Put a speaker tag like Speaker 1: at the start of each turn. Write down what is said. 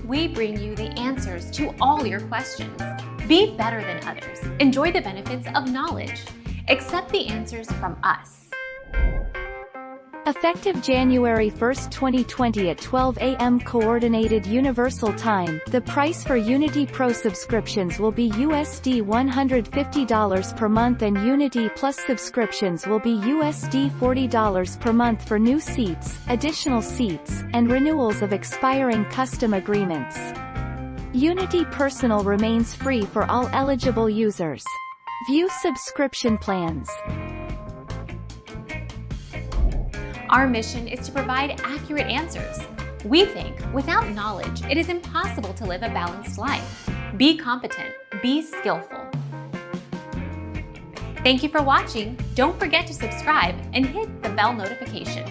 Speaker 1: we bring you the answers to all your questions. Be better than others. Enjoy the benefits of knowledge. Accept the answers from us.
Speaker 2: Effective January 1, 2020 at 12 a.m. Coordinated Universal Time, the price for Unity Pro subscriptions will be USD $150 per month and Unity Plus subscriptions will be USD $40 per month for new seats, additional seats, and renewals of expiring custom agreements. Unity Personal remains free for all eligible users. View subscription plans.
Speaker 1: Our mission is to provide accurate answers. We think without knowledge, it is impossible to live a balanced life. Be competent, be skillful. Thank you for watching. Don't forget to subscribe and hit the bell notification.